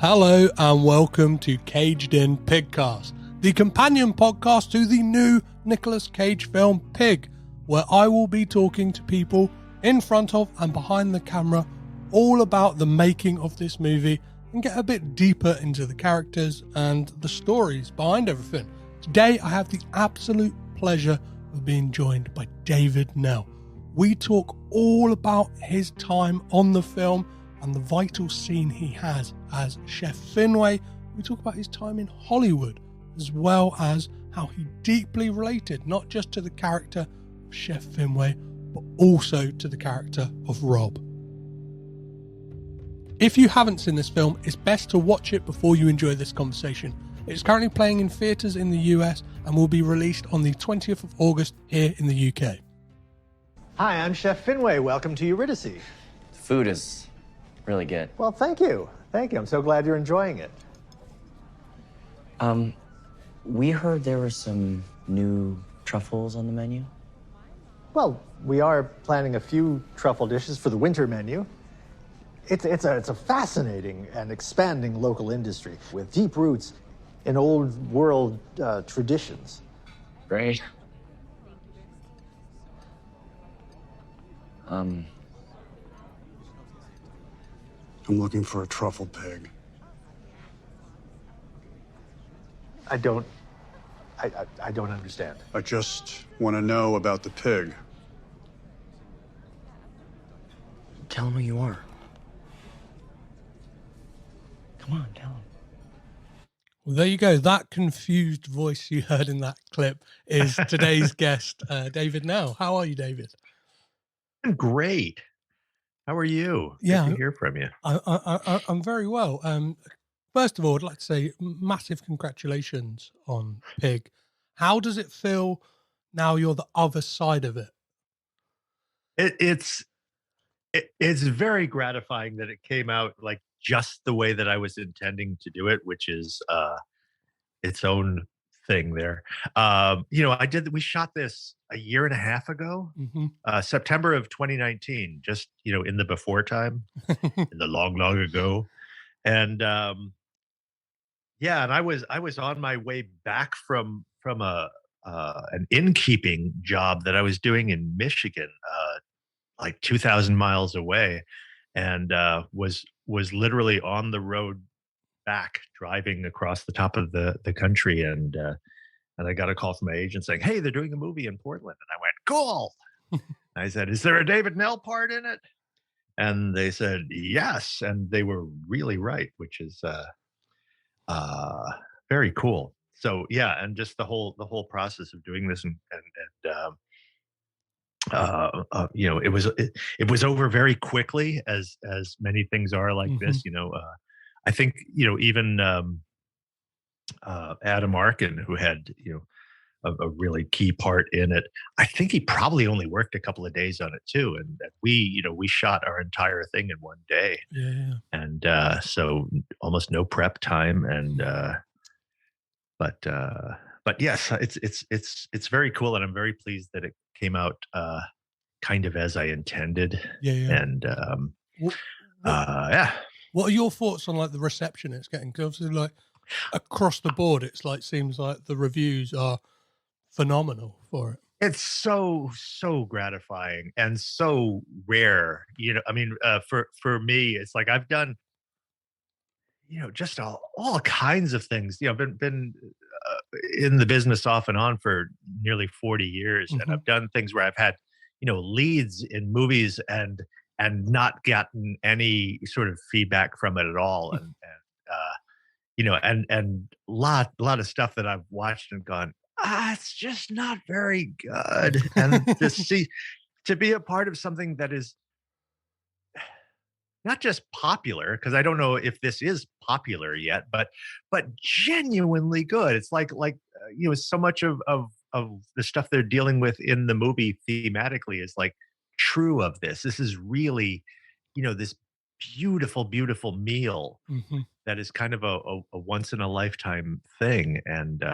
Hello and welcome to Caged In Pigcast, the companion podcast to the new Nicolas Cage film Pig, where I will be talking to people in front of and behind the camera all about the making of this movie and get a bit deeper into the characters and the stories behind everything. Today I have the absolute pleasure of being joined by David Knell. We talk all about his time on the film and the vital scene he has as Chef Finway. We talk about his time in Hollywood, as well as how he deeply related not just to the character of Chef Finway, but also to the character of Rob. If you haven't seen this film, it's best to watch it before you enjoy this conversation. It's currently playing in theatres in the US and will be released on the 20th of August here in the UK. Hi, I'm Chef Finway. Welcome to Eurydice. The food is really good. Well, thank you. Thank you. I'm so glad you're enjoying it. We heard there were some new truffles on the menu. Well, we are planning a few truffle dishes for the winter menu. It's a fascinating and expanding local industry with deep roots in old world traditions. Great. I'm looking for a truffle pig. I don't understand. I just want to know about the pig. Tell him who you are. Come on, tell him. Well, there you go. That confused voice you heard in that clip is today's guest, David Knell. How are you, David? I'm great. How are you? Yeah, Good to hear from you. I'm very well. First of all, I'd like to say massive congratulations on Pig. How does it feel now you're the other side of it? It's very gratifying that it came out like just the way that I was intending to do it, which is its own thing there. We shot this a year and a half ago, September of 2019, just, in the before time, in the long, long ago. And and I was on my way back from an innkeeping job that I was doing in Michigan, like 2,000 miles away, and was literally on the road back, driving across the top of the country, and I got a call from my agent saying, "Hey, they're doing a movie in Portland," and I went, "Cool." I said, "Is there a David Knell part in it?" And they said, "Yes," and they were really right, which is very cool. So yeah, and just the whole process of doing this, and it was over very quickly, as many things are like this. I think even Adam Arkin, who had a really key part in it, I think he probably only worked a couple of days on it too, and we shot our entire thing in one day. Yeah. And so almost no prep time, and but yes, it's very cool, and I'm very pleased that it came out kind of as I intended. Yeah. And What are your thoughts on like the reception it's getting? 'Cause obviously, like across the board, it's like seems like the reviews are phenomenal for it. It's so gratifying and so rare. For me, it's like I've done just all kinds of things. I've been in the business off and on for nearly 40 years, and I've done things where I've had leads in movies and not gotten any sort of feedback from it at all, and lot of stuff that I've watched and gone, it's just not very good. And to be a part of something that is not just popular, because I don't know if this is popular yet, but genuinely good. It's like so much of the stuff they're dealing with in the movie thematically is like true of this. This is really, this beautiful, beautiful meal that is kind of a once in a lifetime thing. And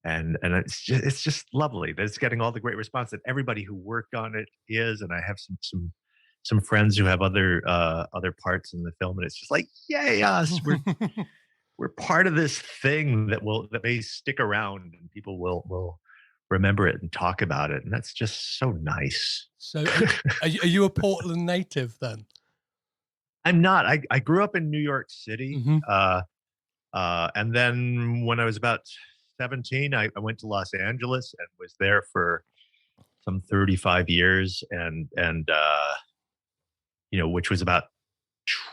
it's just lovely that it's getting all the great response that everybody who worked on it is. And I have some some friends who have other parts in the film, and it's just like, yay us! We're part of this thing that may stick around, and people will remember it and talk about it, and that's just so nice. So, are you a Portland native then? I'm not. I grew up in New York City, Mm-hmm. and then when I was about 17, I went to Los Angeles and was there for some 35 years, and which was about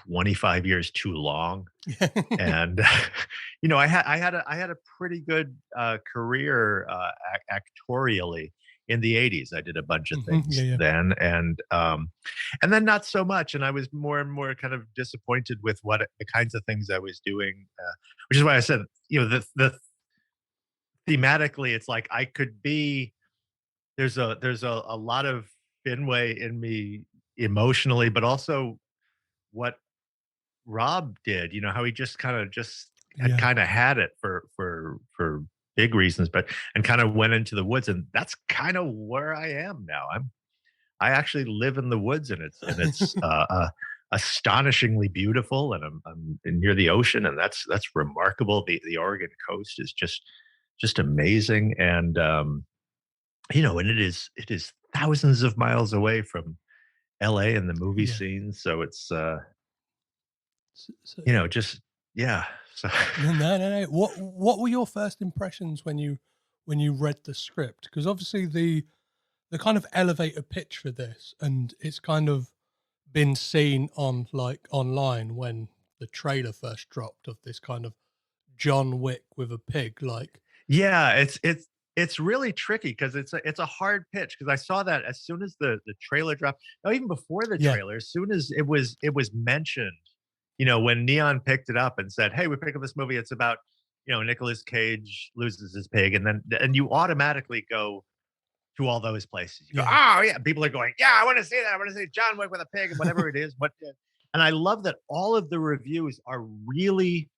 25 years too long. And I had a pretty good career actorially in the 80s. I did a bunch of things then, and then not so much. And I was more and more kind of disappointed with the kinds of things I was doing, which is why I said, the thematically, it's like I could be. There's a lot of Finway in me emotionally, but also what Rob did, how he just had it for big reasons, and kind of went into the woods, and that's kind of where I am now. I actually live in the woods, and it's astonishingly beautiful, and I'm near the ocean, and that's remarkable. The Oregon coast is just amazing, and and it is thousands of miles away from LA and the movie scene, so it's just so No. What were your first impressions when you read the script? Because obviously the kind of elevator pitch for this, and it's kind of been seen on online when the trailer first dropped, of this kind of John Wick with a pig, like. Yeah, it's really tricky because it's a hard pitch, because I saw that as soon as the trailer dropped. No, even before the trailer, as soon as it was mentioned, when Neon picked it up and said, "Hey, we pick up this movie. It's about Nicolas Cage loses his pig," and you automatically go to all those places. You go, "Oh yeah," people are going, "Yeah, I want to see that. I want to see John Wick with a pig," and whatever it is. And I love that all of the reviews are really,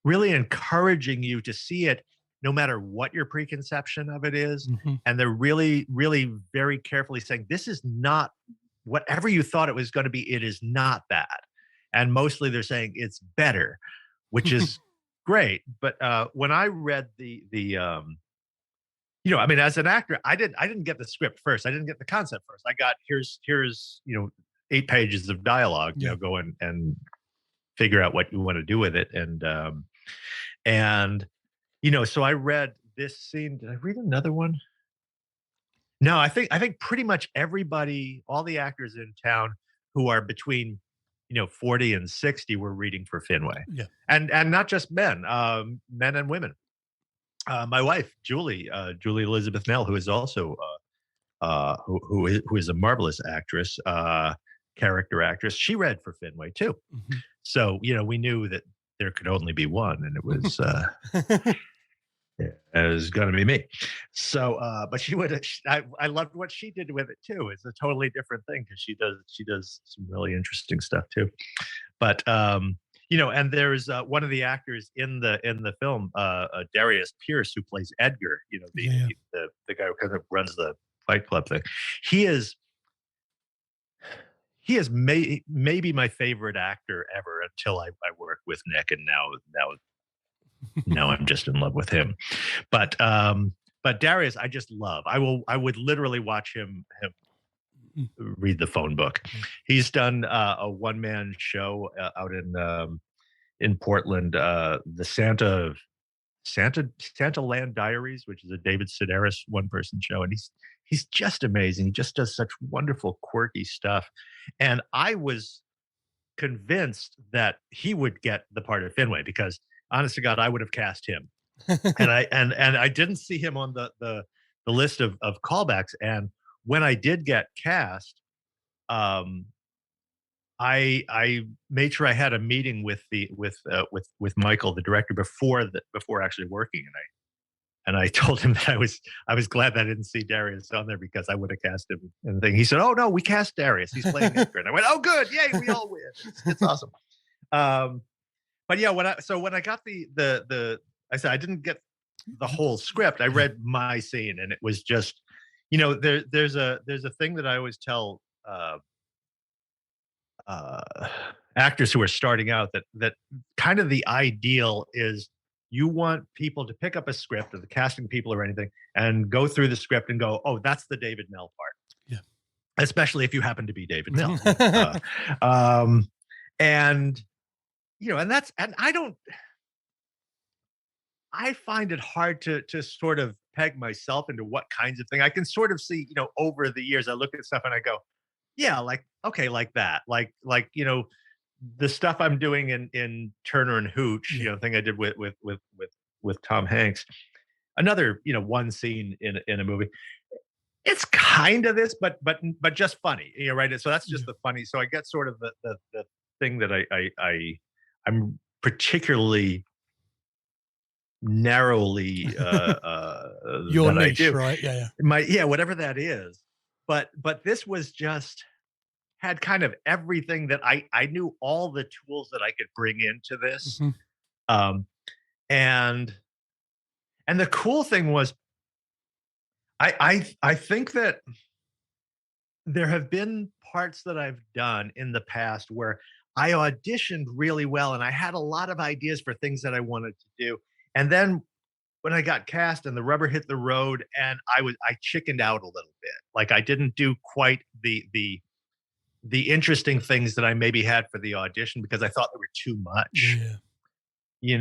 really encouraging you to see it, no matter what your preconception of it is. Mm-hmm. And they're really, really very carefully saying, this is not whatever you thought it was going to be. It is not that. And mostly they're saying it's better, which is great. But when I read as an actor, I didn't get the script first. I didn't get the concept first. I got, here's 8 pages of dialogue, go and figure out what you want to do with it. And so I read this scene. Did I read another one? No, I think pretty much everybody, all the actors in town who are between 40 and 60 were reading for Finway. Yeah. And not just men and women. My wife, Julie Elizabeth Knell, who is also who is a marvelous actress, character actress, she read for Finway too. Mm-hmm. So, we knew that there could only be one, and it was it was going to be me. So, but she would. I loved what she did with it too. It's a totally different thing, because she does some really interesting stuff too. But and there's one of the actors in the film, Darius Pierce, who plays Edgar. The guy who kind of runs the Fight Club thing. He is maybe my favorite actor ever, until I worked with Nick, and now I'm just in love with him. But Darius, I just love. I would literally watch him read the phone book. He's done a one-man show out in Portland, the Santa Land Diaries, which is a David Sedaris one-person show, and he's just amazing. He just does such wonderful, quirky stuff. And I was convinced that he would get the part of Finway, because honest to God, I would have cast him. And I didn't see him on the list of callbacks. And when I did get cast, I made sure I had a meeting with Michael, the director, before actually working, and I told him that I was glad that I didn't see Darius on there, because I would have cast him. And he said, "Oh no, we cast Darius. He's playing Edgar." And I went, "Oh good, yay, we all win. It's awesome." But yeah, when I got I said I didn't get the whole script. I read my scene, and it was just, there's a thing that I always tell uh, actors who are starting out, that kind of the ideal is you want people to pick up a script, or the casting people or anything, and go through the script and go, oh, that's the David Knell part. Yeah. Especially if you happen to be David Knell. Um, and and I find it hard to sort of peg myself into what kinds of thing I can sort of see, over the years. I look at stuff and I go, yeah, like, okay, like that, like, the stuff I'm doing in Turner and Hooch, thing I did with Tom Hanks. Another, one scene in a movie. It's kind of this, but just funny, right? So that's just the funny. So I get sort of the thing that I'm particularly narrowly your that I niche, do. right? Yeah. Whatever that is. But this was just had kind of everything that I knew, all the tools that I could bring into this. And the cool thing was, I think that there have been parts that I've done in the past where I auditioned really well and I had a lot of ideas for things that I wanted to do. And then when I got cast and the rubber hit the road, and I chickened out a little bit. Like, I didn't do quite the interesting things that I maybe had for the audition, because I thought they were too much. Yeah.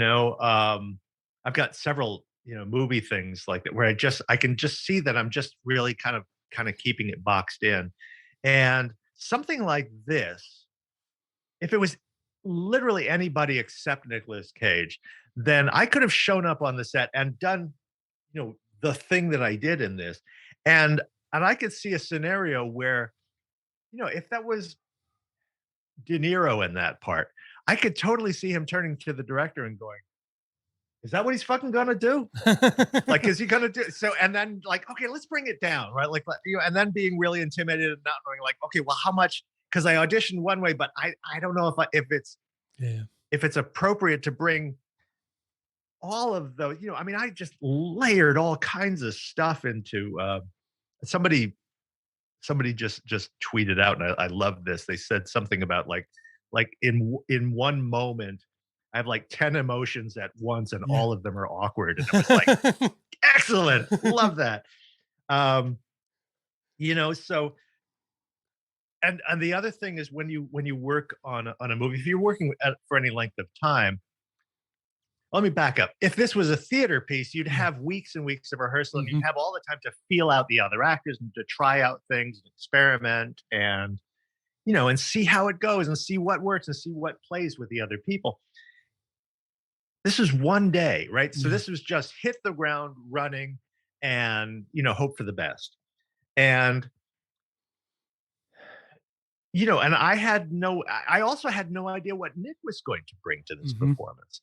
I've got several, movie things like that where I can just see that I'm just really kind of keeping it boxed in. And something like this, if it was literally anybody except Nicolas Cage, then I could have shown up on the set and done, the thing that I did in this. And I could see a scenario where, if that was De Niro in that part, I could totally see him turning to the director and going, is that what he's fucking gonna do? Like, is he gonna do so? And then, like, okay, let's bring it down, right? Like, and then being really intimidated and not knowing, like, okay, well, how much? Because I auditioned one way, but I don't know if it's appropriate to bring all of those. I just layered all kinds of stuff into. Somebody just tweeted out, and I love this. They said something about like in one moment, I have like 10 emotions at once, and all of them are awkward. And it was like, excellent. Love that. So, and the other thing is, when you work on a movie, if you're working for any length of time, let me back up. If this was a theater piece, you'd have weeks and weeks of rehearsal, and you'd have all the time to feel out the other actors and to try out things and experiment and, and see how it goes and see what works and see what plays with the other people. This is one day, right? So this was just hit the ground running and, hope for the best. And, and I also had no idea what Nick was going to bring to this performance.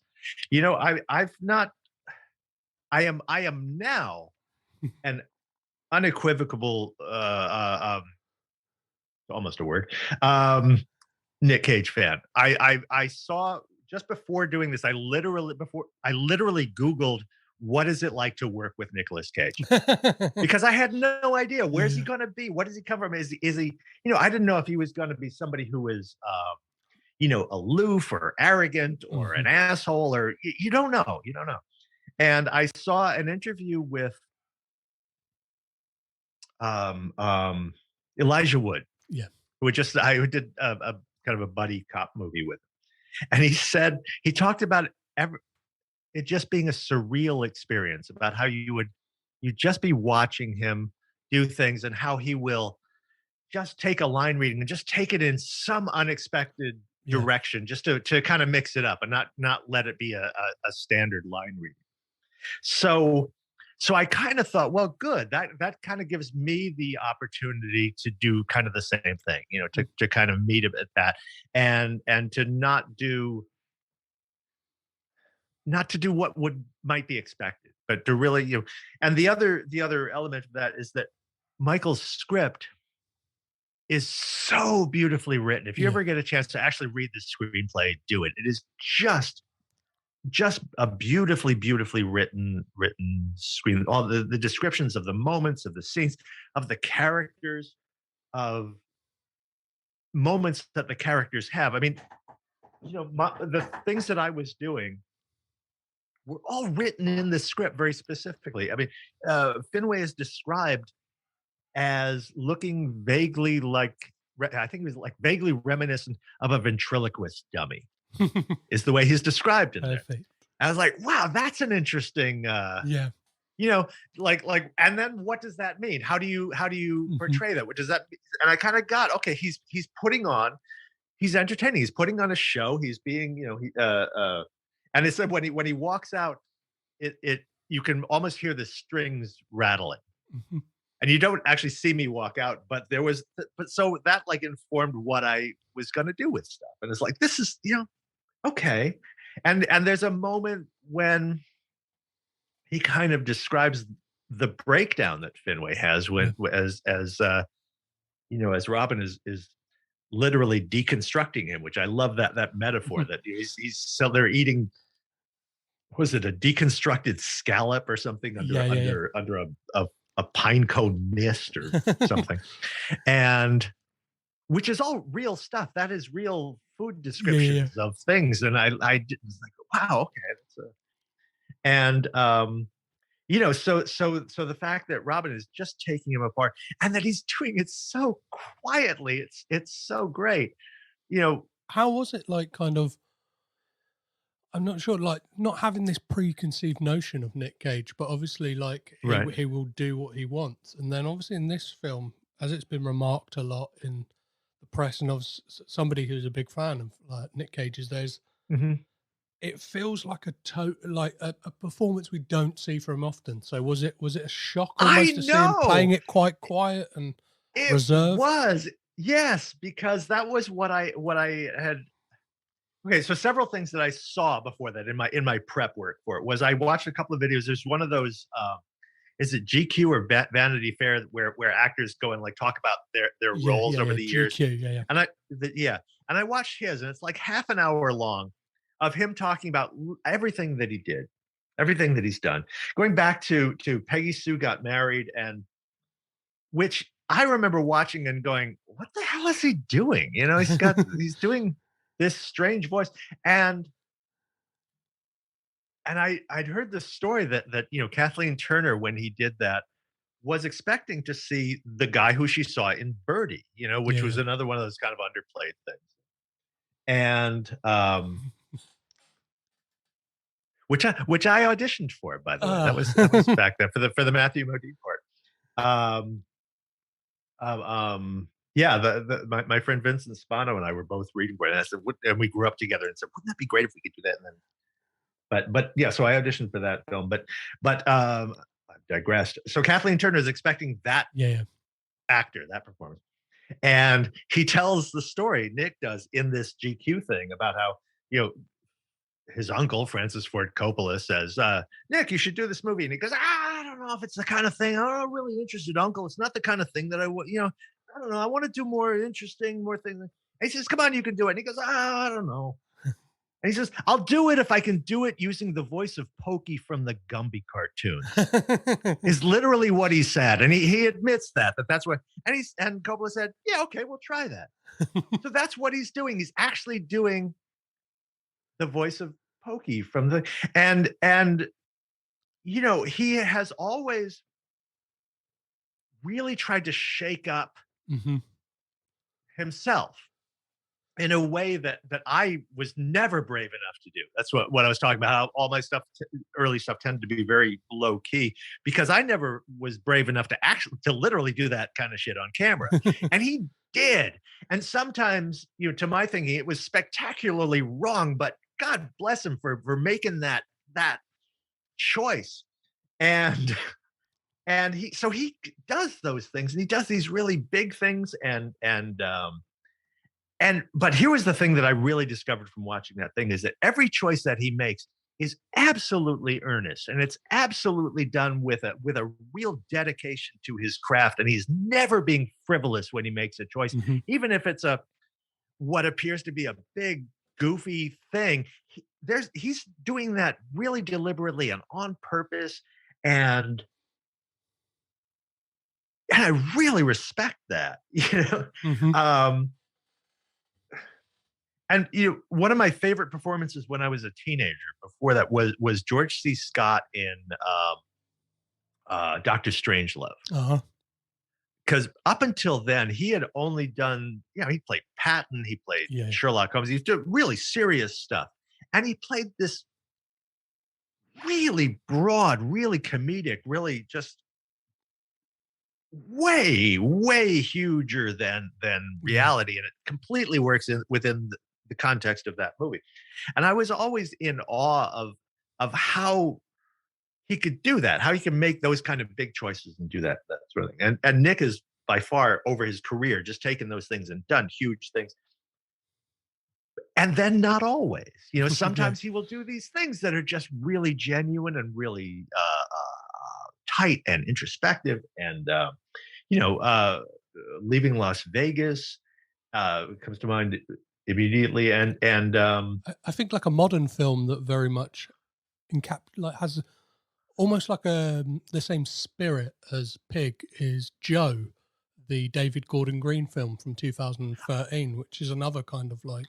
I am now an unequivocal, almost a word, Nick Cage fan. I saw, just before doing this, I literally Googled, what is it like to work with Nicolas Cage? Because I had no idea, where's he going to be? What does he come from? Is he, I didn't know if he was going to be somebody who is, aloof or arrogant or an asshole, or you don't know. And I saw an interview with Elijah Wood, who did a kind of a buddy cop movie with him. And he talked about it just being a surreal experience, about how you'd just be watching him do things, and how he will just take a line reading and just take it in some unexpected direction, just to kind of mix it up and not let it be a standard line reading. So I kind of thought, well, good. That kind of gives me the opportunity to do kind of the same thing, to kind of meet him at that, and to not do what might be expected, but to really, and the other element of that is that Michael's script is so beautifully written. If you ever get a chance to actually read the screenplay, do it. It is just just a beautifully, beautifully written screen. All the descriptions of the moments, of the scenes, of the characters, of moments that the characters have. I mean, the things that I was doing were all written in the script very specifically. I mean, Finway is described as looking vaguely like, I think it was like vaguely reminiscent of a ventriloquist dummy, is the way he's described in there. Perfect. I was like, wow, that's an interesting, Yeah. like, and then what does that mean? How do you portray that? What does that mean? And I kind of got, okay, he's entertaining. He's putting on a show. He's being, and it said when he walks out, you can almost hear the strings rattling. Mhm. And you don't actually see me walk out, but so that like informed what I was going to do with stuff. And it's like, this is, okay. And there's a moment when he kind of describes the breakdown that Finway has when, as Robin is literally deconstructing him, which I love that metaphor that so they're eating, was it a deconstructed scallop or something under a pine cone mist or something, and which is all real stuff. That is real food descriptions of things, and I was like, wow, okay, so the fact that Robin is just taking him apart and that he's doing it so quietly, it's so great. How was it like, kind of, I'm not sure, like, not having this preconceived notion of Nick Cage, but obviously, like, Right. he will do what he wants. And then obviously in this film, as it's been remarked a lot in the press, and of somebody who's a big fan of like Nick Cage's, it feels like a performance we don't see from often. So was it a shock almost to see him playing it quite quiet and reserved? It was, yes, because that was what I had. Okay, so several things that I saw before that in my prep work for it was I watched a couple of videos. There's one of those, is it GQ or Vanity Fair where actors go and like talk about their roles over the years. GQ, And I watched his, and it's like half an hour long of him talking about everything that he did, everything that he's done, going back to Peggy Sue Got Married, and which I remember watching and going, what the hell is he doing? He's doing this strange voice. And I'd heard the story that Kathleen Turner, when he did that, was expecting to see the guy who she saw in Birdie, which was another one of those kind of underplayed things. And which I auditioned for, by the way. That was back then for the Matthew Modine part. My friend Vincent Spano and I were both reading for it, and I said, and we grew up together, and said, wouldn't that be great if we could do that? And then, but yeah, so I auditioned for that film, but I digressed. So Kathleen Turner is expecting that actor, that performance, and he tells the story, Nick does, in this GQ thing about how his uncle Francis Ford Coppola says, Nick, you should do this movie, and he goes, I don't know if it's the kind of thing. I'm not really interested, Uncle. It's not the kind of thing that I don't know. I want to do more interesting, more things. And he says, come on, you can do it. And he goes, I don't know. And he says, I'll do it if I can do it using the voice of Pokey from the Gumby cartoons. Is literally what he said. And he admits that's what, and Coppola said, yeah, okay, we'll try that. So that's what he's doing. He's actually doing the voice of Pokey from the, and he has always really tried to shake up himself in a way that I was never brave enough to do. That's what I was talking about, how all my stuff, early stuff, tended to be very low key, because I never was brave enough to literally do that kind of shit on camera. And he did. And sometimes, to my thinking, it was spectacularly wrong, but God bless him for making that choice. And he does those things, and he does these really big things, but here was the thing that I really discovered from watching that thing, is that every choice that he makes is absolutely earnest, and it's absolutely done with a real dedication to his craft, and he's never being frivolous when he makes a choice, even if it's what appears to be a big goofy thing. he's doing that really deliberately and on purpose, and I really respect that. Mhm. And one of my favorite performances when I was a teenager before that was George C. Scott in Doctor Strangelove. Uh-huh. Because up until then, he had only done, he played Patton, he played Yeah. Sherlock Holmes, he's doing really serious stuff. And he played this really broad, really comedic, really just way, way huger than reality. And it completely works within the context of that movie. And I was always in awe of how he could do that, how he can make those kind of big choices and do that sort of thing. And Nick is by far over his career just taken those things and done huge things. And then not always, sometimes he will do these things that are just really genuine and really tight and introspective. And Leaving Las Vegas comes to mind immediately. And I think like a modern film that very much has almost like the same spirit as Pig is Joe, the David Gordon Green film from 2013, which is another kind of like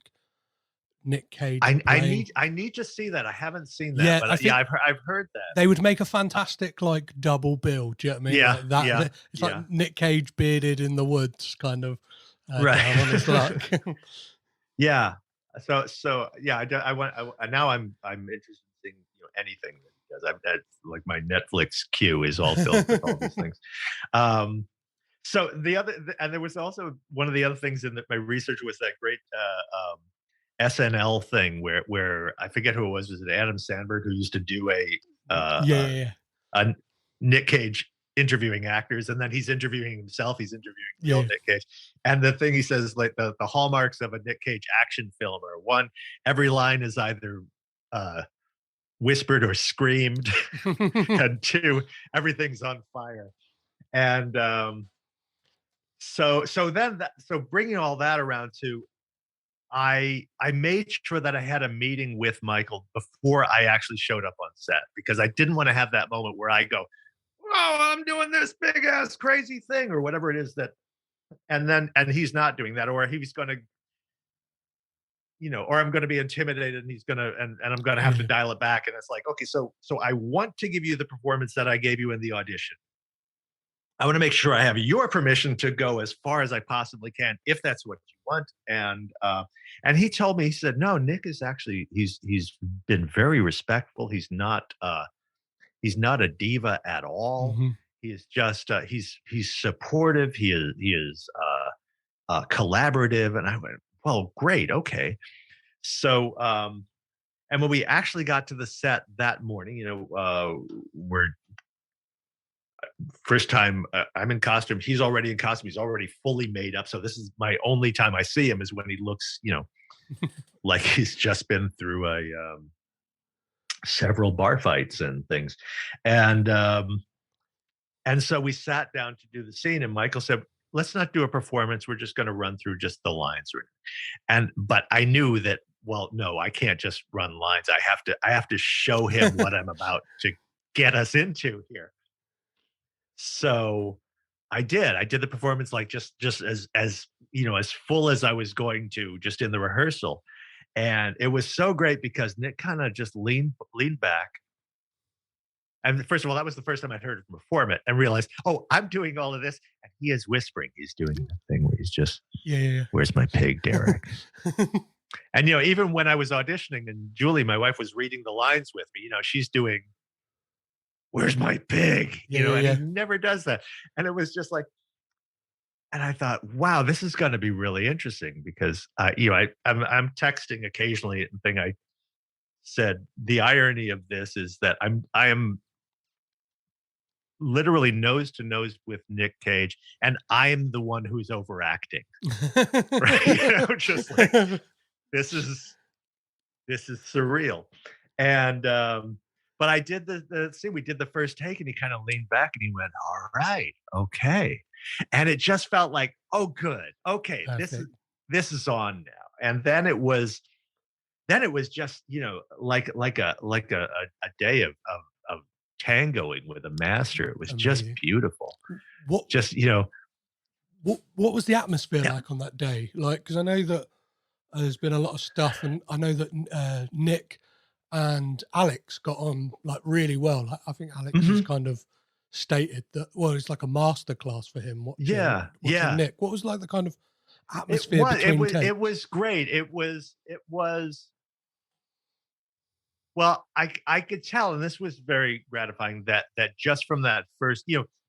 Nick Cage. I need to see that. I haven't seen that, Yeah, but I've heard that. They would make a fantastic like double bill. Do you know what I mean? Yeah, like that. It's like Nick Cage bearded in the woods, kind of down on his luck. Yeah. So yeah, I want. Now I'm interested in seeing anything that he does. Like my Netflix queue is all filled with all these things. So and there was also one of the other things in my research was that great SNL thing where I forget who it was. Was it Adam Sandberg who used to do a Nick Cage interviewing actors, and then he's interviewing himself. He's interviewing the old Nick Cage, and the thing he says is like the hallmarks of a Nick Cage action film are: one, every line is either whispered or screamed, and two, everything's on fire. And so bringing all that around to, I made sure that I had a meeting with Michael before I actually showed up on set, because I didn't want to have that moment where I go, "Oh, I'm doing this big ass crazy thing," or whatever it is and he's not doing that, or he's going to, or I'm going to be intimidated and he's going to, and I'm going to have to dial it back. And it's like, okay, so I want to give you the performance that I gave you in the audition. I want to make sure I have your permission to go as far as I possibly can, if that's what you want. And he told me, he said, no, Nick is actually, he's been very respectful. He's not a diva at all. Mm-hmm. He is just, he's supportive. He is collaborative. And I went, well, great. Okay. So, and when we actually got to the set that morning, we're, first time I'm in costume. He's already in costume. He's already fully made up. So this is my only time I see him is when he looks, like he's just been through several bar fights and things. And so we sat down to do the scene, and Michael said, let's not do a performance. We're just going to run through just the lines. But I knew that, well, no, I can't just run lines. I have to show him what I'm about to get us into here. So I did the performance like just as as full as I was going to, just in the rehearsal. And it was so great because Nick kind of just leaned back. And first of all, that was the first time I'd heard him perform it and realized, oh, I'm doing all of this. And he is whispering. He's doing that thing where he's just, where's my pig, Derek? And, even when I was auditioning and Julie, my wife, was reading the lines with me, she's doing, where's my pig? And he never does that. And it was just like, and I thought, wow, this is going to be really interesting because, I'm texting occasionally and thing. I said, the irony of this is that I am literally nose to nose with Nick Cage, and I'm the one who's overacting. Right? Just like, this is surreal. And, but I did we did the first take, and he kind of leaned back and he went, all right, okay. And it just felt like, oh, good. Okay. This is on now. And then then it was just, a day of tangoing with a master. It was just Amazing. beautiful. What Just, what was the atmosphere yeah. like on that day? Like, because I know that there's been a lot of stuff, and I know that Nick and Alex got on like really well. Like, I think Alex has Mhm. kind of stated that, well, it's like a masterclass for him watching Yeah, yeah. Nick. What was like the kind of It atmosphere was it between was takes? it was great. It was well, I could tell, and this was very gratifying that just from that first,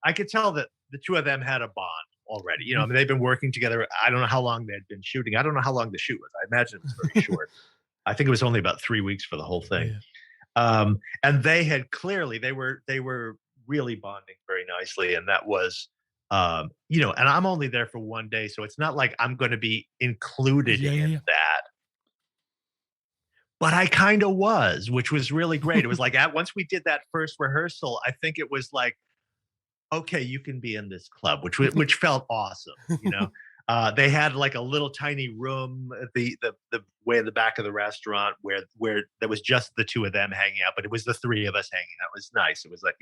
I could tell that the two of them had a bond already. I mean, they've been working together. I don't know how long they'd been shooting. I don't know how long the shoot was. I imagine it was very short. I think it was only about 3 weeks for the whole thing. Yeah. And they had clearly they were really bonding very nicely, and that was and I'm only there for one day, so it's not like I'm going to be included Yeah, in yeah, that. But I kind of was, which was really great. It was like once we did that first rehearsal, I think it was like, okay, you can be in this club, which felt awesome. They had like a little tiny room at the way in the back of the restaurant where there was just the two of them hanging out, but it was the three of us hanging out. It was nice. It was like,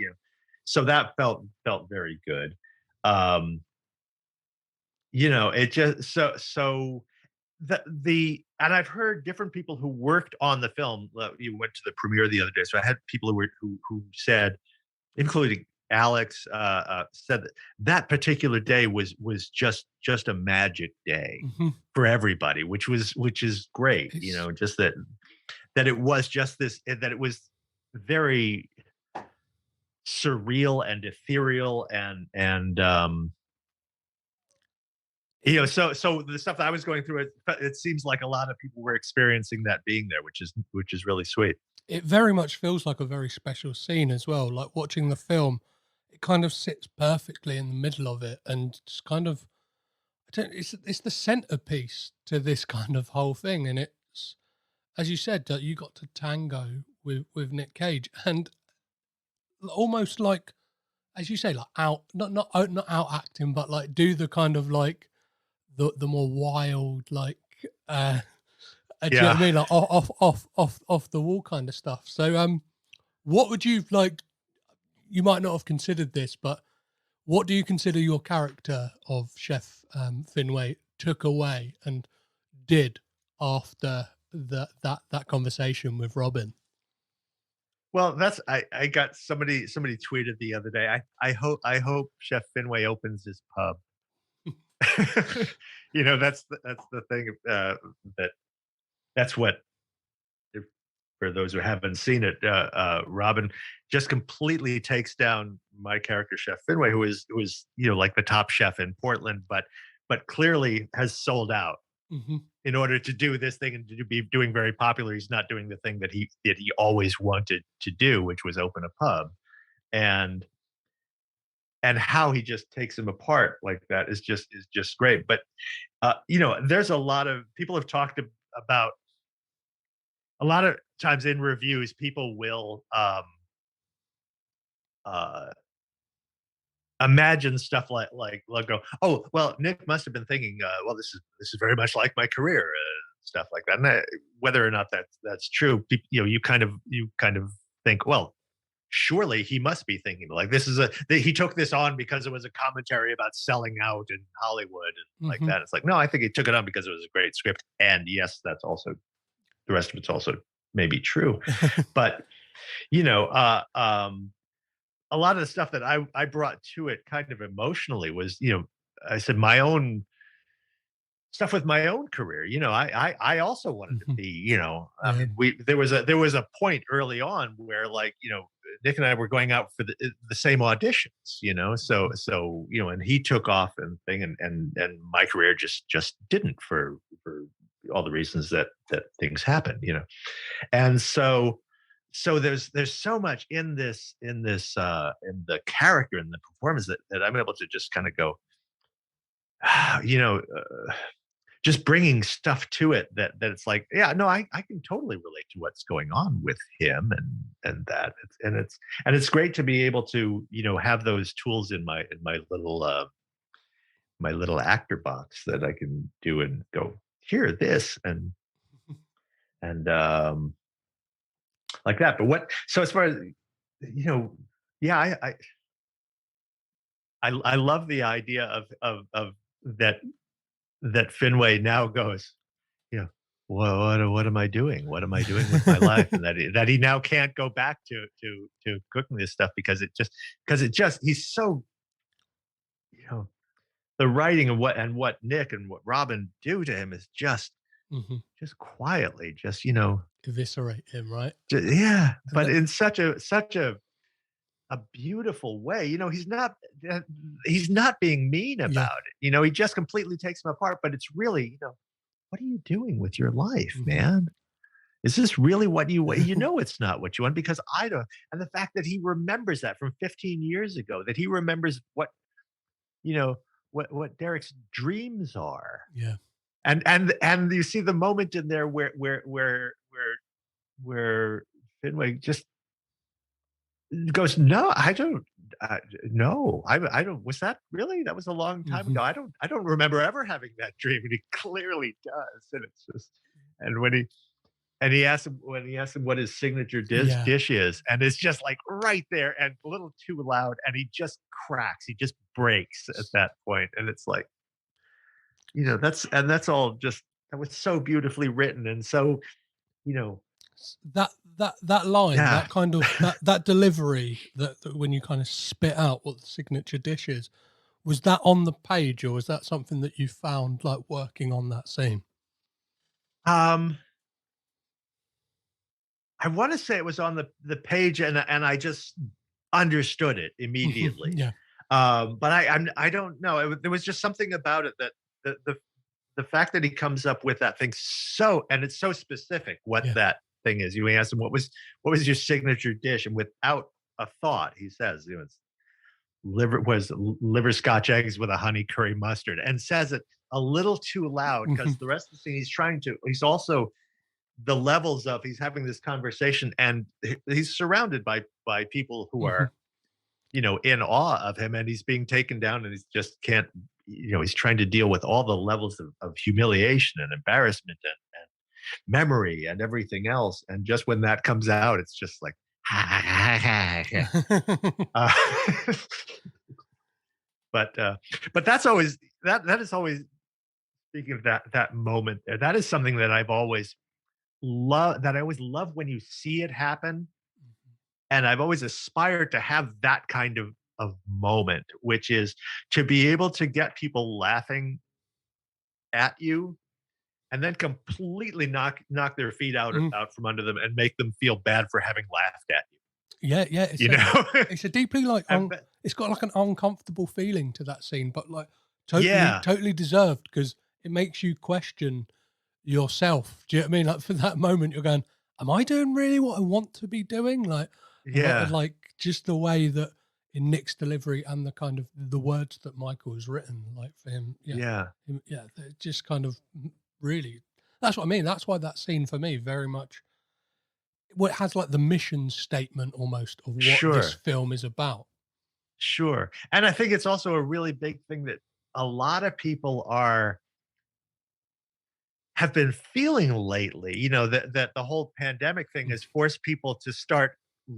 so that felt very good. Um, it just so and I've heard different people who worked on the film. You went to the premiere the other day, so I had people who said, including Alex, said that particular day was just a magic day Mhm. for everybody, which is great. It's Just that it was just this, that it was very surreal and ethereal and so the stuff that I was going through, it seems like a lot of people were experiencing that being there, which is really sweet. it very much feels like a very special scene as well. Like watching the film, it kind of sits perfectly in the middle of it, and just kind of, it's the centerpiece to this kind of whole thing, and it's, as you said, that you got to tango with Nick Cage, and almost like, as you say, like out, not out acting, but like do the kind of like the more wild, like do you know what I Yeah. mean, like off the wall kind of stuff. So what would you like? You might not have considered this, but what do you consider your character of Chef Finway took away and did after that conversation with Robin? Well, I got somebody tweeted the other day. I hope Chef Finway opens his pub. That's the thing, that that's what, if, for those who haven't seen it, Robin just completely takes down my character Chef Finway, who is like the top chef in Portland, but clearly has sold out Hmm. in order to do this thing and to be doing very popular. He's not doing the thing that he always wanted to do, which was open a pub. And and how he just takes him apart like that is just great. But there's a lot of people have talked about, a lot of times in reviews, people will uh imagine stuff like go, oh well, Nick must have been thinking, well, this is very much like my career, stuff like that. And whether or not that's true, you kind of think, well, surely he must be thinking like this is he took this on because it was a commentary about selling out in Hollywood and like Hmm. that. It's like, no, I think he took it on because it was a great script. And yes, that's also, the rest of it's also maybe true. But you know, a lot of the stuff that I brought to it kind of emotionally was, I said my own stuff with my own career. I also wanted to Hmm. be, I Yeah. mean, there was a point early on where, like, Nick and I were going out for the same auditions, and he took off and thing, and my career just didn't, for all the reasons that things happen, and so there's so much in the character and the performance that I'm able to just kind of go, you know, just bringing stuff to it that it's like, yeah, no, I can totally relate to what's going on with him, and that it's great to be able to, have those tools in my little actor box that I can do and go, here, this, and and like that. But so as far as, yeah, I love the idea of that Finway now goes, you know, what am I doing? What am I doing with my life? And that he now can't go back to cooking this stuff because he's so, the writing and what Nick and what Robin do to him is just quietly, Eviscerate him, right? yeah, And but in such a beautiful way. He's not being mean about it. He just completely takes him apart, but it's really, what are you doing with your life, man? Is this really what you want? It's not what you want, because I don't. And the fact that he remembers that from 15 years ago, that he remembers what, what Derek's dreams are. Yeah. And you see the moment in there where Finway just goes, no, I don't. No, I don't. Was that really? That was a long time ago. I don't remember ever having that dream, and he clearly does. And it's just, and he asks him what his signature dish is, and it's just like right there and a little too loud, and he just cracks. He just breaks at that point, and it's like, that's all just, that was so beautifully written, and so, that line, that kind of that delivery, that when you kind of spit out what the signature dish is, was that on the page, or was that something that you found like working on that scene? I want to say it was on the page, and I just understood it immediately. Yeah. But I don't know. There was just something about it that the fact that he comes up with that thing and it's so specific what that thing is. You ask him what was your signature dish, and without a thought, he says it was liver Scotch eggs with a honey curry mustard, and says it a little too loud because the rest of the scene he's also the levels of, he's having this conversation and he's surrounded by people who are, in awe of him, and he's being taken down, and he just can't, he's trying to deal with all the levels of humiliation and embarrassment and memory and everything else. And just when that comes out, it's just like, but that's always, that is always, speaking of that moment, that is something that I've always love, that I always love when you see it happen. And I've always aspired to have that kind of moment, which is to be able to get people laughing at you and then completely knock their feet out from under them and make them feel bad for having laughed at you. Yeah. It's a deeply it's got like an uncomfortable feeling to that scene, but like totally deserved, because it makes you question yourself. Do you know what I mean? Like, for that moment, you're going, am I doing really what I want to be doing? Like, like just the way that in Nick's delivery and the kind of the words that Michael has written, like for him. Just kind of really, that's what I mean. That's why that scene for me very much, it has like the mission statement almost of what this film is about. Sure. And I think it's also a really big thing that a lot of people have been feeling lately, that the whole pandemic thing has forced people to start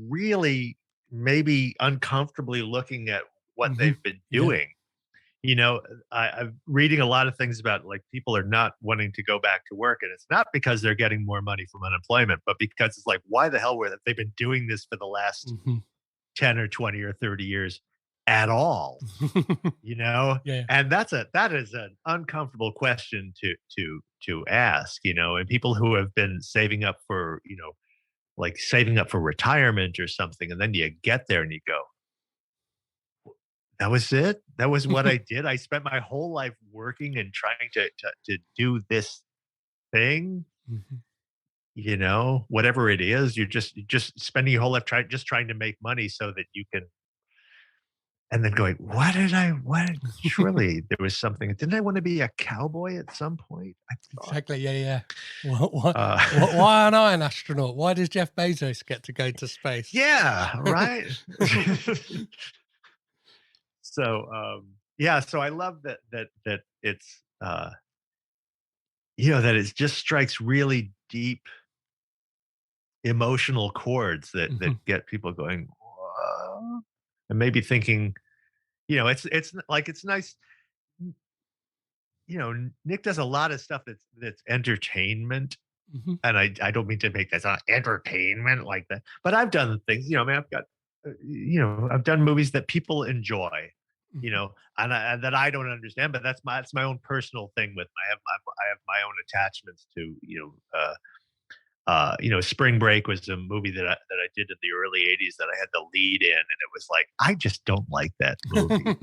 really maybe uncomfortably looking at what they've been doing. I'm reading a lot of things about, like, people are not wanting to go back to work, and it's not because they're getting more money from unemployment, but because it's like, why the hell were they been doing this for the last 10 or 20 or 30 years at all? And that is an uncomfortable question to ask, and people who have been saving up for, like saving up for retirement or something, and then you get there and you go, that was it? That was what I did? I spent my whole life working and trying to do this thing, whatever it is. You're just spending your whole life trying to make money so that you can, and then going, surely there was something. Didn't I want to be a cowboy at some point? Exactly. Yeah. Why aren't I an astronaut? Why does Jeff Bezos get to go to space? Yeah. Right. So, so I love that it's, that it just strikes really deep emotional chords that get people going, "Whoa," and maybe thinking, it's like it's nice. Nick does a lot of stuff that's entertainment, Hmm. and I don't mean to make that sound entertainment like that, but I've done things. I mean, I've got, I've done movies that people enjoy, Hmm. and that I don't understand, but that's my own personal thing with. I have my own attachments to, Spring Break was a movie that I did in the early '80s that I had the lead in, and it was like I just don't like that movie.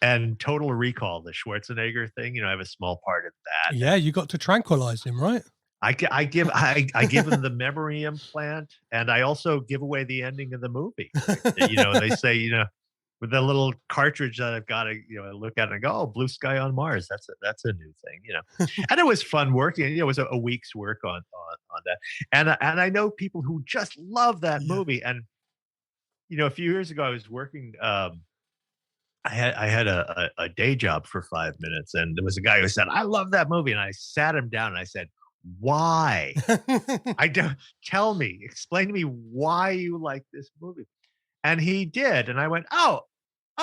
And Total Recall, the Schwarzenegger thing, I have a small part in that. Yeah, you got to tranquilize him, right? I give him the memory implant, and I also give away the ending of the movie. They say, with the little cartridge that I've got to, I look at it and go, oh, Blue Sky on Mars. That's a new thing. And it was fun working. It was a week's work on that. And I know people who just love that Yeah. movie. And a few years ago, I was working. I had a day job for 5 minutes, and there was a guy who said, "I love that movie," and I sat him down and I said, "Why? I don't explain to me why you like this movie." And he did, and I went, "Oh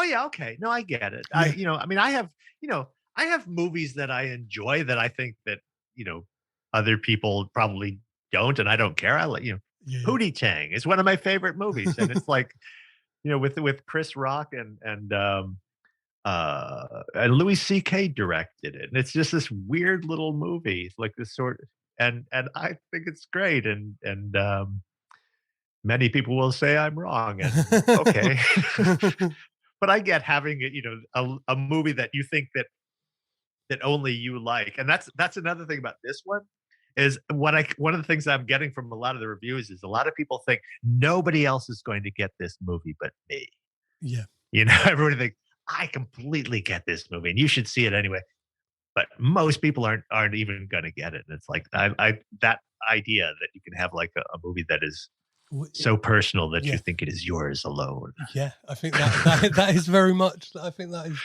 yeah, okay, no, I get it." Yeah. I mean, I have movies that I enjoy that I think that other people probably don't, and I don't care. I like Yeah. Hootie Tang is one of my favorite movies, and it's like with Chris Rock and Louis C.K. directed it, and it's just this weird little movie. It's like this sort of, and I think it's great, and many people will say I'm wrong, and okay, but I get having a movie that you think that only you like, and that's another thing about this one. Is one of the things I'm getting from a lot of the reviews is a lot of people think nobody else is going to get this movie but me. Yeah. Everybody thinks I completely get this movie, and you should see it anyway. But most people aren't even going to get it. And it's like I that idea that you can have like a movie that is W- so personal that you Yeah. think it is yours alone. Yeah, I think that is very much. I think that is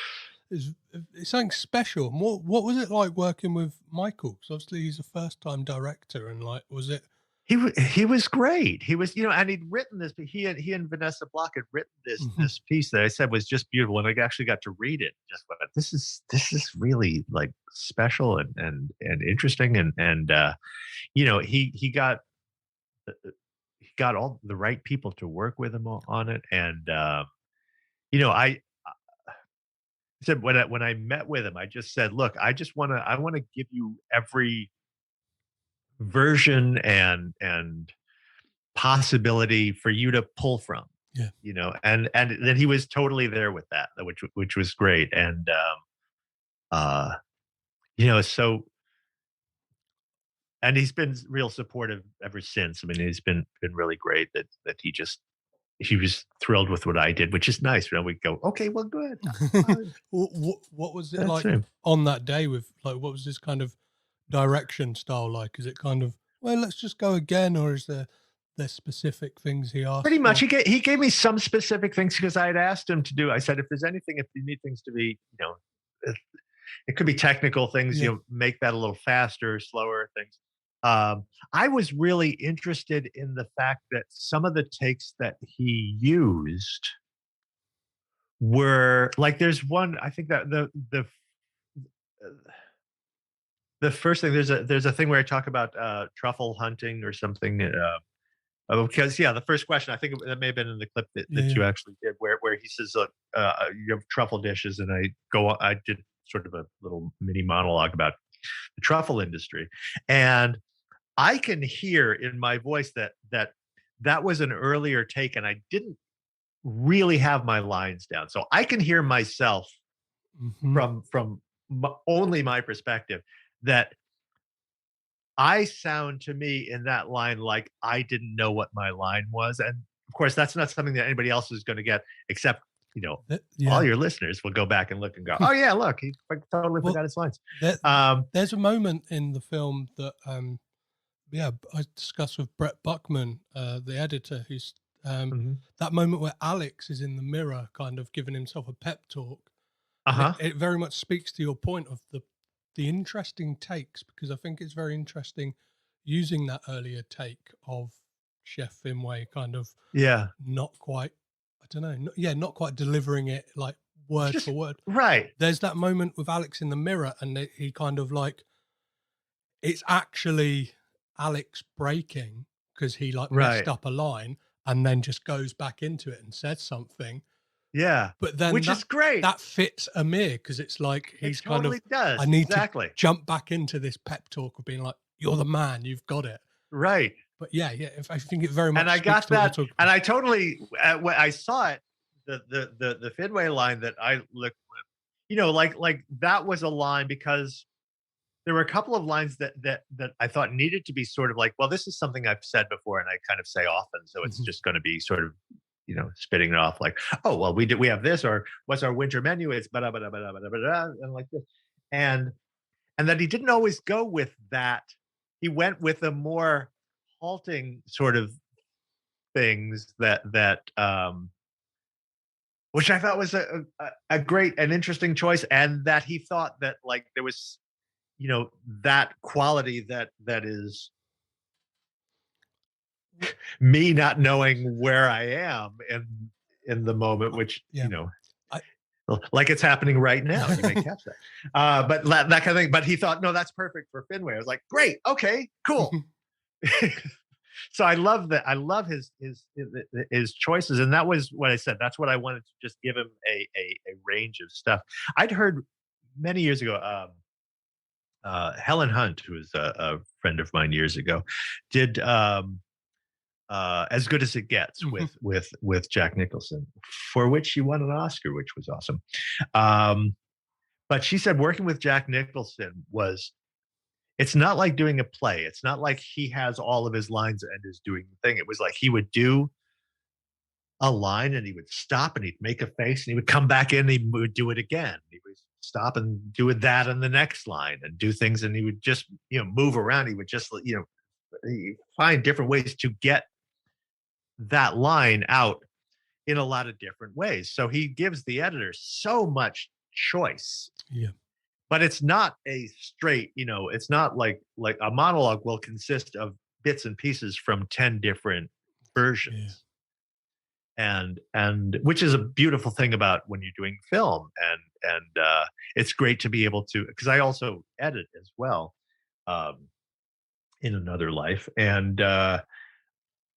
it's something special. And what was it like working with Michael? Because obviously he's a first time director, and like, was it? He was great. He was, and he'd written this. He and Vanessa Block had written Mhm. this piece that I said was just beautiful, and I actually got to read it. Just went, this is really like special and interesting, and he got he got all the right people to work with him on it, and I said when I met with him, I just said, look, I want to give you every version and possibility for you to pull from, Yeah. and then he was totally there with that, which was great, and uh, so, and he's been real supportive ever since. I mean, he's been really great. That he was thrilled with what I did, which is nice. We go, okay, well, good. What was it That's like him. on that day with like what was this kind of direction style like? Is it kind of, well, let's just go again, or is there specific things he asked Pretty much, for? he gave me some specific things because I had asked him to do. I said, if you need things to be, it, it could be technical things, Yeah. make that a little faster, slower things. I was really interested in the fact that some of the takes that he used were like, there's one, I think that the first thing, there's a thing where I talk about truffle hunting or something. Because the first question, I think that may have been in the clip Yeah. that Yeah. you actually did, where he says, "You have truffle dishes," and I did sort of a little mini monologue about the truffle industry, and I can hear in my voice that was an earlier take, and I didn't really have my lines down, so I can hear myself Hmm. from only my perspective that I sound to me in that line like I didn't know what my line was. And of course, that's not something that anybody else is going to get, except, all Yeah. your listeners will go back and look and go, oh, yeah, look, he totally Well, forgot his lines. there, Um, there's a moment in the film that I discussed with Brett Buckman, the editor, who's mhm. that moment where Alex is in the mirror, kind of giving himself a pep talk, and Uh-huh. it very much speaks to your point of the interesting takes, because I think it's very interesting using that earlier take of Chef Finway kind of not quite, I don't know, not quite delivering it like word Just for word. right. There's that moment with Alex in the mirror, and he kind of like, it's actually Alex breaking because he like messed up a line and then just goes back into it and says something. Yeah. But then which is great. That fits Amir because it's like he's totally does. I need to jump back into this pep talk of being like, you're the man, you've got it. Right. But I think it very much. And I got that, and I totally when I saw it, the Finway line that I looked, like that was a line because there were a couple of lines that I thought needed to be sort of like, well, this is something I've said before and I kind of say often, so it's just going to be sort of, spitting it off like, oh, well, we have this, or what's our winter menu? It's bada bada bada bada bada, and like this, and that he didn't always go with that. He went with a more halting sort of things that which I thought was a great and interesting choice, and that he thought that like there was, that quality that is me not knowing where I am in the moment, which like it's happening right now. You may catch that, but that kind of thing. But he thought, no, that's perfect for Finway. I was like, great, okay, cool. So I love that. I love his choices, and that was what I said. That's what I wanted to just give him a range of stuff. I'd heard many years ago. Helen Hunt, who was a friend of mine years ago, did As Good as It Gets with Jack Nicholson, for which she won an Oscar, which was awesome. But she said working with Jack Nicholson it's not like doing a play. It's not like he has all of his lines and is doing the thing. It was like he would do a line and he would stop and he'd make a face and he would come back in and he would do it again. He would stop and do that on the next line and do things, and he would just, move around. He would just, find different ways to get that line out in a lot of different ways. So he gives the editor so much choice. Yeah. But it's not a straight, it's not like a monologue will consist of bits and pieces from 10 different versions. Yeah. And which is a beautiful thing about when you're doing film, and it's great to be able to, because I also edit as well in another life, and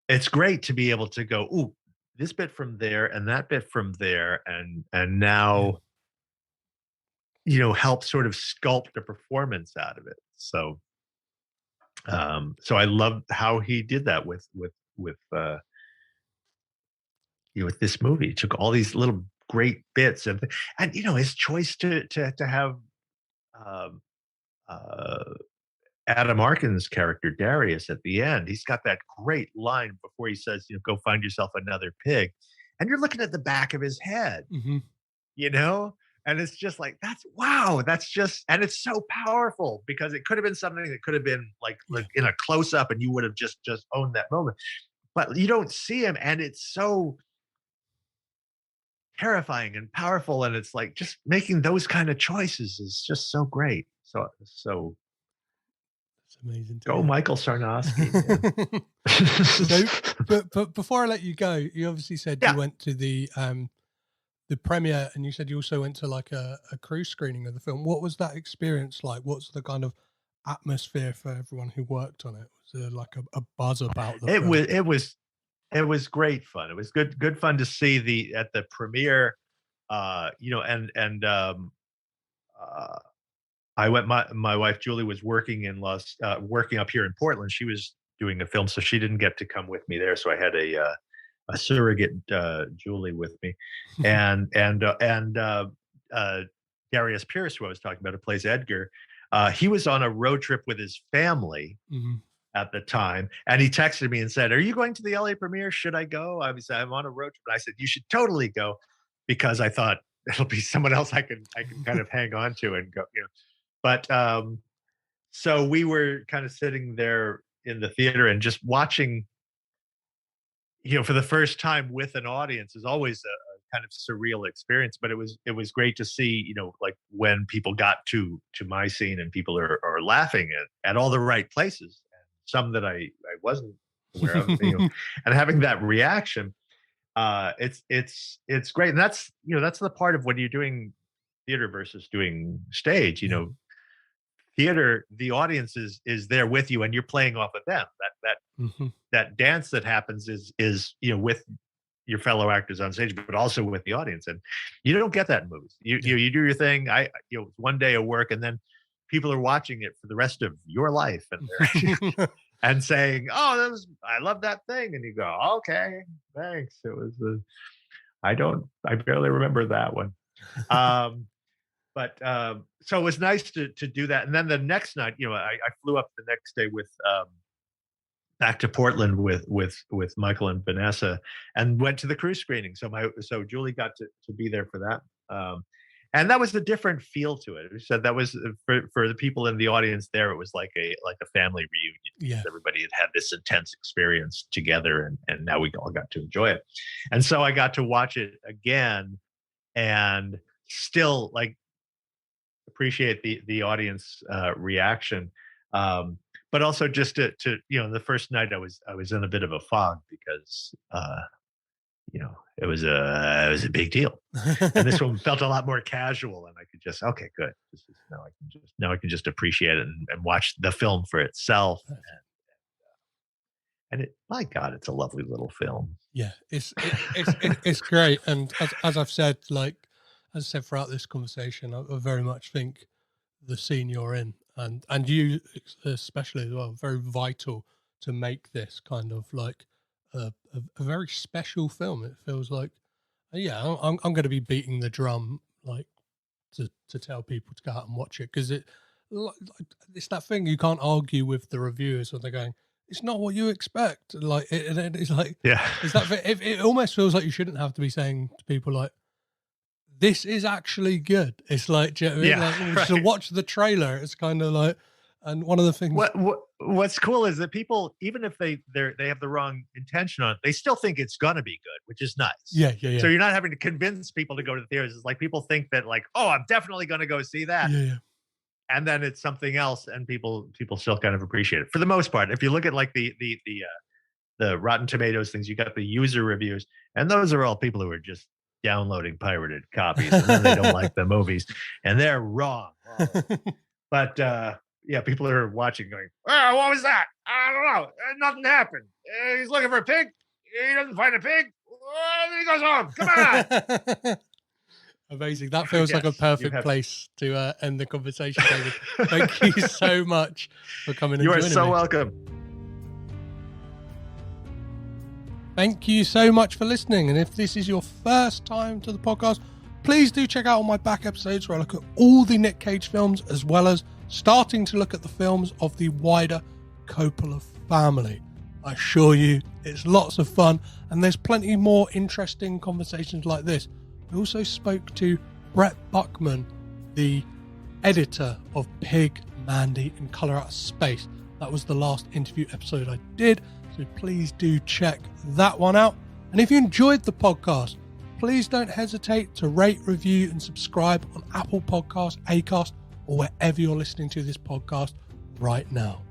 it's great to be able to go, ooh, this bit from there and that bit from there, and now help sort of sculpt a performance out of it. So so I love how he did that with this movie. He took all these little great bits and his choice to have Adam Arkin's character Darius at the end. He's got that great line before he says, go find yourself another pig, and you're looking at the back of his head. And it's just like, that's just, and it's so powerful because it could have been something that could have been like in a close up and you would have just owned that moment, but you don't see him, and it's so terrifying and powerful, and it's like just making those kind of choices is just so great. So it's amazing. Go Michael Sarnoski. So, but before I let you go, you obviously said you went to the premiere, and you said you also went to like a crew screening of the film. What was that experience like? What's the kind of atmosphere for everyone who worked on it? Was there like a buzz about the film? It was great fun. It was good fun to see at the premiere, I went. My wife Julie was working working up here in Portland. She was doing a film, so she didn't get to come with me there. So I had a surrogate Julie with me, and Darius Pierce, who I was talking about, who plays Edgar. He was on a road trip with his family at the time, and he texted me and said, "Are you going to the LA premiere? Should I go?" I'm on a road trip. And I said, "You should totally go," because I thought it'll be someone else I can kind of hang on to and go. But so we were kind of sitting there in the theater and just watching. For the first time with an audience is always a kind of surreal experience, but it was great to see, like when people got to my scene and people are laughing at all the right places. some that I wasn't aware of, and having that reaction, it's great. And that's the part of when you're doing theater versus doing stage. Theater, the audience is there with you, and you're playing off of them. That dance that happens is with your fellow actors on stage, but also with the audience, and you don't get that in movies. You do your thing. One day of work, and then people are watching it for the rest of your life, and they're and saying, "Oh, I love that thing," and you go, "Okay, thanks." It was I barely remember that one. But so it was nice to do that. And then the next night, I flew up the next day with back to Portland with Michael and Vanessa, and went to the crew screening. So Julie got to be there for that. And that was a different feel to it. So that was for the people in the audience there, it was like a family reunion. Yeah. Everybody had this intense experience together, and now we all got to enjoy it. And so I got to watch it again and still appreciate the audience reaction, but also just to the first night I was in a bit of a fog because it was a big deal, and this one felt a lot more casual, and I could just good. Now I can just appreciate it and watch the film for itself, and my God, it's a lovely little film. Yeah, it's great, and as I've said, as I said throughout this conversation, I very much think the scene you're in, and you especially as well, very vital to make this kind of a very special film. It feels like, I'm going to be beating the drum to tell people to go out and watch it, because it's that thing you can't argue with the reviewers when they're going, it's not what you expect. It's like, yeah, it's that it almost feels like you shouldn't have to be saying to people this is actually good. It's to watch the trailer, it's kind of and one of the things. What's cool is that people, even if they have the wrong intention on it, they still think it's gonna be good, which is nice. Yeah. So you're not having to convince people to go to the theaters. It's like people think that I'm definitely gonna go see that. Yeah. And then it's something else, and people still kind of appreciate it for the most part. If you look at the Rotten Tomatoes things, you got the user reviews, and those are all people who are just downloading pirated copies, and then they don't like the movies, and they're wrong. But people are watching going, "Oh, what was that? I don't know. Nothing happened. He's looking for a pig. He doesn't find a pig. Then he goes home. Come on." Amazing. That feels like a perfect place to end the conversation, David. Thank you so much for coming and joining me. You are so welcome. Thank you so much for listening. And if this is your first time to the podcast, please do check out all my back episodes where I look at all the Nick Cage films, as well as starting to look at the films of the wider Coppola family. I assure you, it's lots of fun, and there's plenty more interesting conversations like this. I also spoke to Brett Buckman, the editor of Pig, Mandy, and Colour Out of Space. That was the last interview episode I did, so please do check that one out. And if you enjoyed the podcast, please don't hesitate to rate, review, and subscribe on Apple Podcasts, Acast, or wherever you're listening to this podcast right now.